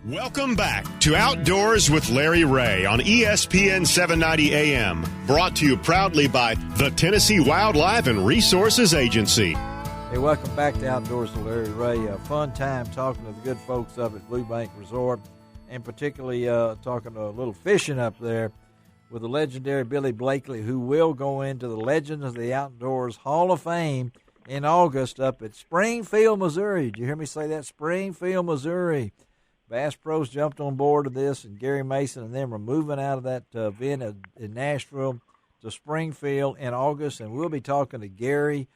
Welcome back to Outdoors with Larry Ray on ESPN 790 AM, brought to you proudly by the Tennessee Wildlife and Resources Agency. Hey, welcome back to Outdoors with Larry Ray. A fun time talking to the good folks up at Blue Bank Resort, and particularly talking a little fishing up there with the legendary Billy Blakely, who will go into the Legends of the Outdoors Hall of Fame in August up at Springfield, Missouri. Did you hear me say that? Springfield, Missouri. Bass Pros jumped on board of this, and Gary Mason and them are moving out of that event in Nashville to Springfield in August, and we'll be talking to Gary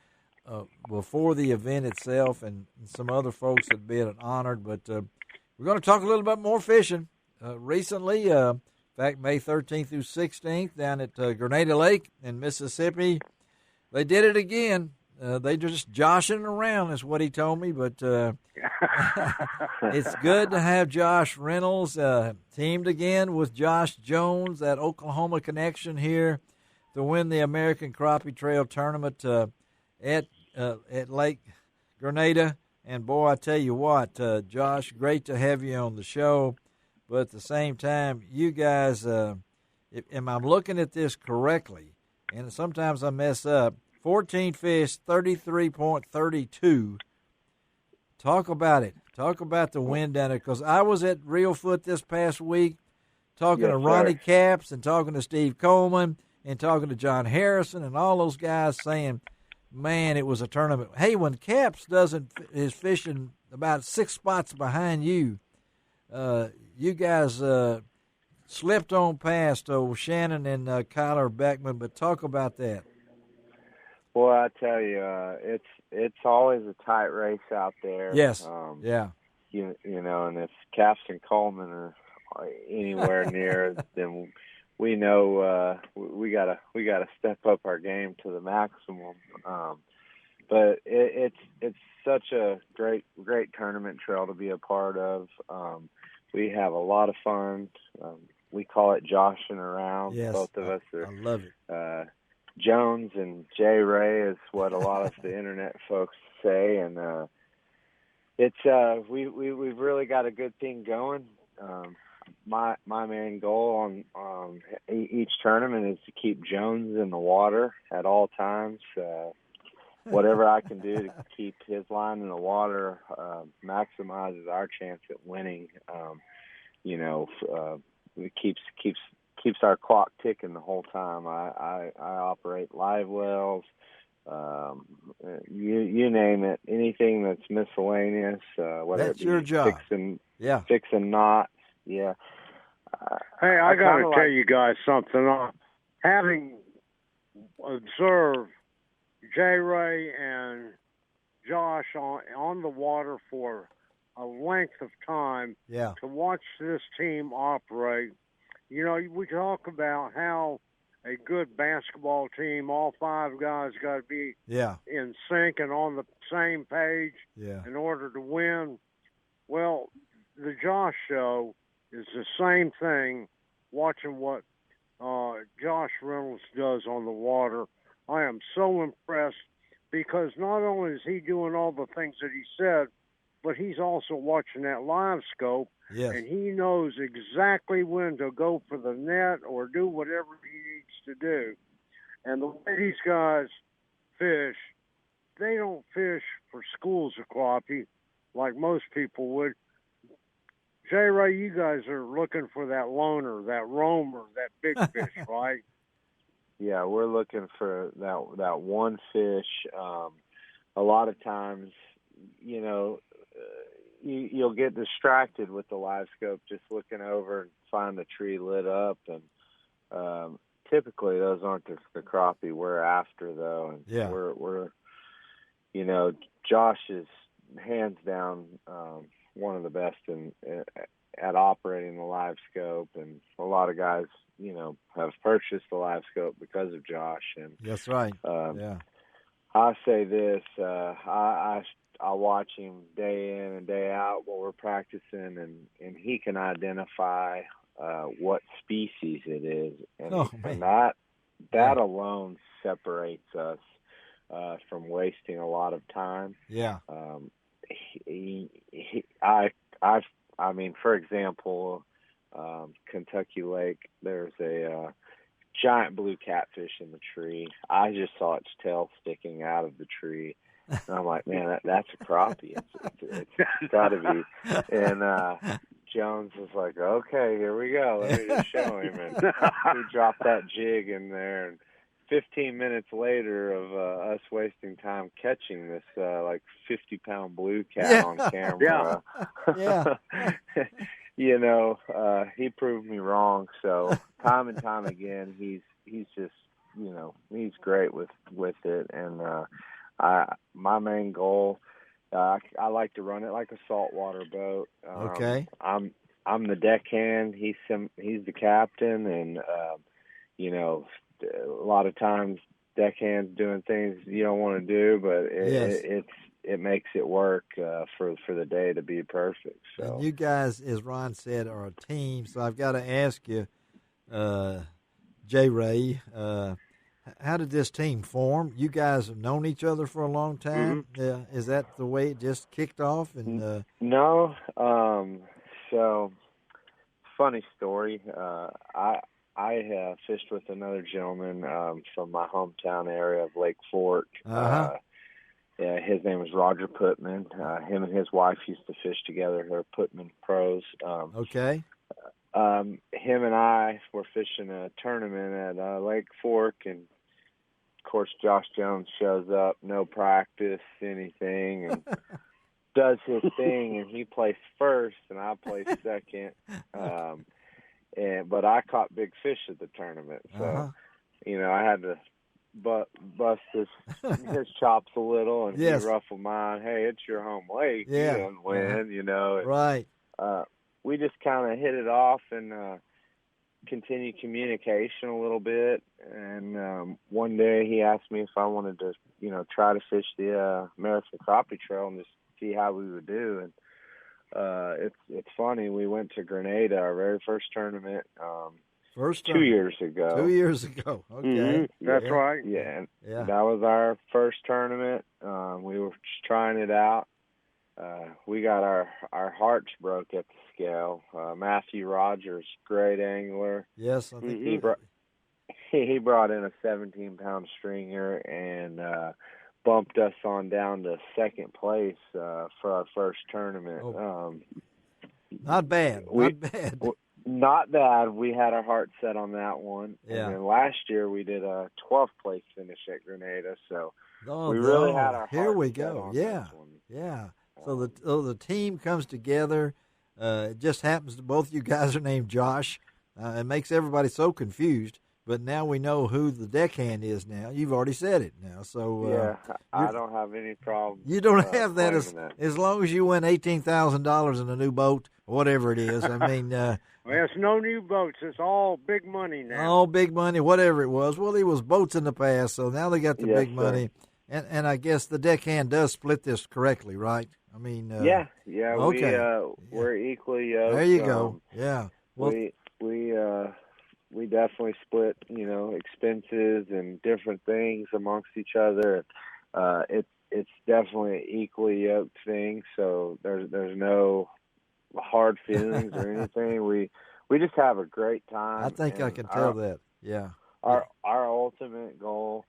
before the event itself and some other folks that have been honored. But we're going to talk a little bit more fishing. Recently, in fact, May 13th through 16th down at Grenada Lake in Mississippi, they did it again. They just joshing around is what he told me, but it's good to have Josh Reynolds teamed again with Josh Jones, that Oklahoma connection here, to win the American Crappie Trail Tournament at Lake Grenada. And, boy, I tell you what, Josh, great to have you on the show. But at the same time, you guys, am I looking at this correctly? And sometimes I mess up. 14 fish, 33.32. Talk about it. Talk about the wind down there, because I was at Reelfoot this past week talking to Ronnie Capps and talking to Steve Coleman and talking to John Harrison and all those guys saying, man, it was a tournament. Hey, when Capps is fishing about 6 spots behind you, you guys slipped on past Shannon and Kyler Beckman, but talk about that. Well, I tell you, it's always a tight race out there. Yes. Yeah. You know, and if Capps and Coleman are anywhere near, then we know we gotta step up our game to the maximum. But it's such a great tournament trail to be a part of. We have a lot of fun. We call it joshing around. Yes, both of us are. I love it. Jones and Jay Ray is what a lot of the internet folks say, and it's we've really got a good thing going. My main goal on each tournament is to keep Jones in the water at all times. Whatever I can do to keep his line in the water maximizes our chance at winning. It keeps our clock ticking the whole time. I operate live wells, you name it, anything that's miscellaneous, whether that's it be your job. Fixing knots. Yeah. Hey, I got to tell you guys something. Having observed Jay Ray and Josh on the water for a length of time, to watch this team operate. You know, we talk about how a good basketball team, all 5 guys got to be in sync and on the same page in order to win. Well, the Josh show is the same thing, watching what Josh Reynolds does on the water. I am so impressed because not only is he doing all the things that he said, but he's also watching that live scope. Yes. And he knows exactly when to go for the net or do whatever he needs to do. And the way these guys fish, they don't fish for schools of crappie like most people would. Jay Ray, you guys are looking for that loner, that roamer, that big fish, right? Yeah, we're looking for that one fish. A lot of times, you know, you'll get distracted with the live scope just looking over and find the tree lit up, and typically those aren't the crappie we're after, though. And we're you know, Josh is hands down one of the best at operating the live scope, and a lot of guys, you know, have purchased the live scope because of Josh. And that's right. I say this, I watch him day in and day out while we're practicing, and he can identify what species it is, and that alone separates us from wasting a lot of time. Yeah. I've I mean, for example, Kentucky Lake, there's a giant blue catfish in the tree. I just saw its tail sticking out of the tree. And I'm like, man, that's a crappie. It's got to be. And Jones was like, okay, here we go. Let me just show him. And he dropped that jig in there. And 15 minutes later of us wasting time catching this like 50-pound blue cat on camera. Yeah. He proved me wrong. So time and time again, he's just, he's great with it. And my main goal, I like to run it like a saltwater boat. Okay. I'm the deckhand. He's the captain, and a lot of times deckhands doing things you don't want to do, but it makes it work for the day to be perfect. So and you guys, as Ron said, are a team. So I've got to ask you, J. Ray, how did this team form? You guys have known each other for a long time. Mm-hmm. Is that the way it just kicked off? And no. So funny story. I fished with another gentleman from my hometown area of Lake Fork. His name was Roger Putman. Him and his wife used to fish together. They're Putman pros. Okay. Him and I were fishing a tournament at Lake Fork, and of course Josh Jones shows up, no practice, anything, and does his thing, and he placed first, and I placed second. But I caught big fish at the tournament, so I had to bust his chops a little, and he ruffled mine. Hey, it's your home lake. You didn't win, And, right. We just kind of hit it off and continued communication a little bit. And one day he asked me if I wanted to, try to fish the American Crappie Trail and just see how we would do. And it's funny. We went to Grenada, our very first tournament. 2 years ago. 2 years ago. Okay. Mm-hmm. That's right. Yeah. That was our first tournament. We were just trying it out. We got our hearts broke at the scale. Matthew Rogers, great angler. Yes, I think he brought in a 17-pound stringer and bumped us on down to second place for our first tournament. Not bad. Not bad. We had our heart set on that one. Yeah. And then last year we did a 12th place finish at Grenada. So we really had our heart Here we set go. on Yeah. this one. Yeah. So the team comes together. It just happens that both you guys are named Josh. It makes everybody so confused. But now we know who the deckhand is now. You've already said it now. So I don't have any problem. You don't have that as long as you win $18,000 in a new boat, whatever it is. I mean, well, it's no new boats. It's all big money now. All big money, whatever it was. Well, it was boats in the past, so now they got the big money. And I guess the deckhand does split this correctly, right? I mean, okay. We're equally yoked. There you go. Yeah. Well, we definitely split, expenses and different things amongst each other. It's definitely an equally yoked thing. So there's no hard feelings or anything. We just have a great time. I think I can tell that. Yeah. Our ultimate goal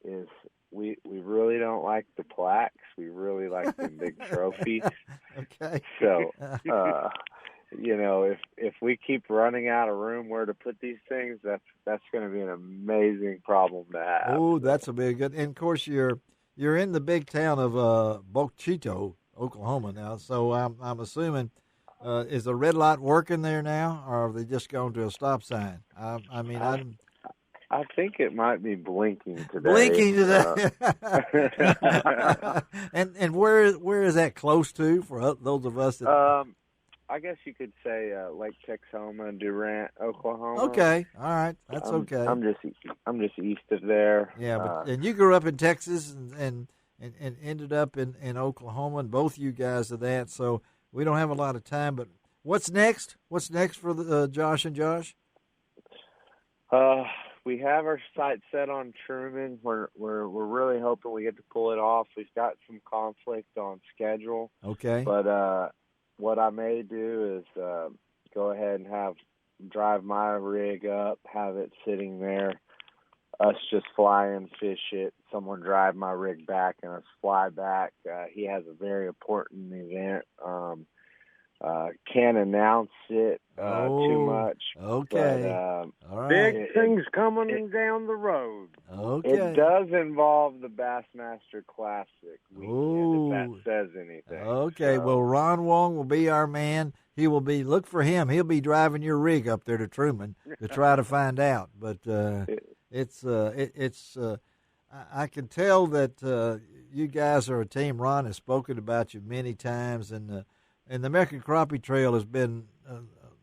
is we really don't like the plaques. We really like the big trophies. Okay. So, if we keep running out of room where to put these things, that's going to be an amazing problem to have. Oh, that's a big good. And of course, you're in the big town of Bochito, Oklahoma now. So I'm assuming is the red light working there now, or are they just going to a stop sign? I think it might be blinking today. Blinking today. And where is that close to for those of us that? I guess you could say Lake Texoma, Durant, Oklahoma. Okay, all right, that's okay. I'm just east of there. Yeah, and you grew up in Texas and ended up in Oklahoma, and both you guys are that. So we don't have a lot of time. But what's next? What's next for the Josh and Josh? We have our sights set on Truman. We're really hoping we get to pull it off. We've got some conflict on schedule. Okay. But what I may do is go ahead and drive my rig up, have it sitting there, us just fly and fish it, someone drive my rig back and us fly back. He has a very important event. Can't announce it too much. Okay. But, all right. Big things coming down the road. Okay. It does involve the Bassmaster Classic weekend, if that says anything. Okay. So, well, Ron Wong will be our man. He will be. Look for him. He'll be driving your rig up there to Truman to try to find out. But I can tell that you guys are a team. Ron has spoken about you many times, and the American Crappie Trail has been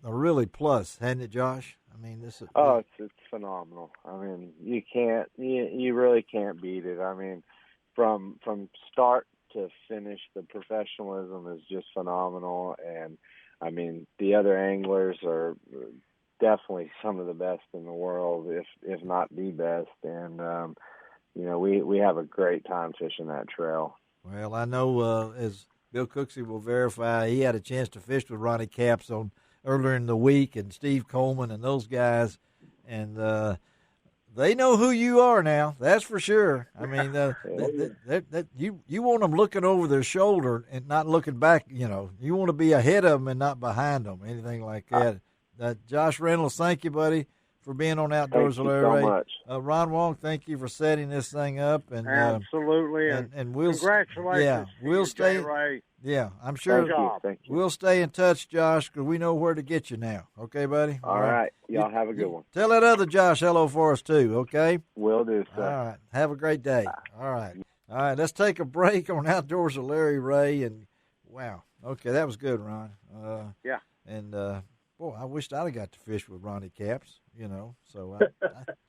a really plus, hasn't it, Josh? I mean, it's phenomenal. I mean, you really can't beat it. I mean, from start to finish, the professionalism is just phenomenal, and I mean, the other anglers are definitely some of the best in the world, if not the best. And we have a great time fishing that trail. Well, I know as Bill Cooksey will verify, he had a chance to fish with Ronnie Capps earlier in the week, and Steve Coleman and those guys, and they know who you are now. That's for sure. I mean, you want them looking over their shoulder and not looking back. You want to be ahead of them and not behind them. Anything like that. Josh Reynolds, thank you, buddy, for being on Outdoors with Larry Ray. Thank you so much. Ron Wong, thank you for setting this thing up. And absolutely, and we'll congratulations. Yeah, we'll stay. Ray. Yeah, I'm sure. Thank you. We'll stay in touch, Josh, because we know where to get you now. Okay, buddy? All right. Y'all have a good one. Tell that other Josh hello for us, too, okay? Will do, sir. All right. Have a great day. All right. All right, let's take a break on Outdoors with Larry Ray. And, wow. Okay, that was good, Ron. Yeah. And, boy, I wished I'd have got to fish with Ronnie Capps, So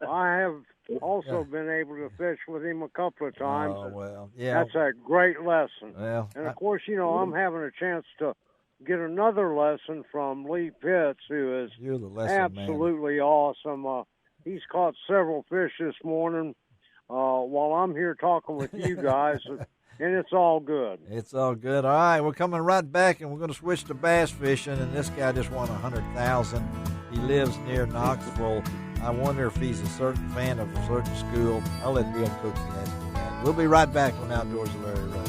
I have also been able to fish with him a couple of times. Oh, well, yeah. That's a great lesson. Well, and, of course, I'm having a chance to get another lesson from Lee Pitts, who is absolutely awesome. He's caught several fish this morning while I'm here talking with you guys, and it's all good. It's all good. All right, we're coming right back, and we're going to switch to bass fishing, and this guy just won $100,000. He lives near Knoxville. I wonder if he's a certain fan of a certain school. I'll let Bill Cooksey answer that. We'll be right back on Outdoors with Larry Ray.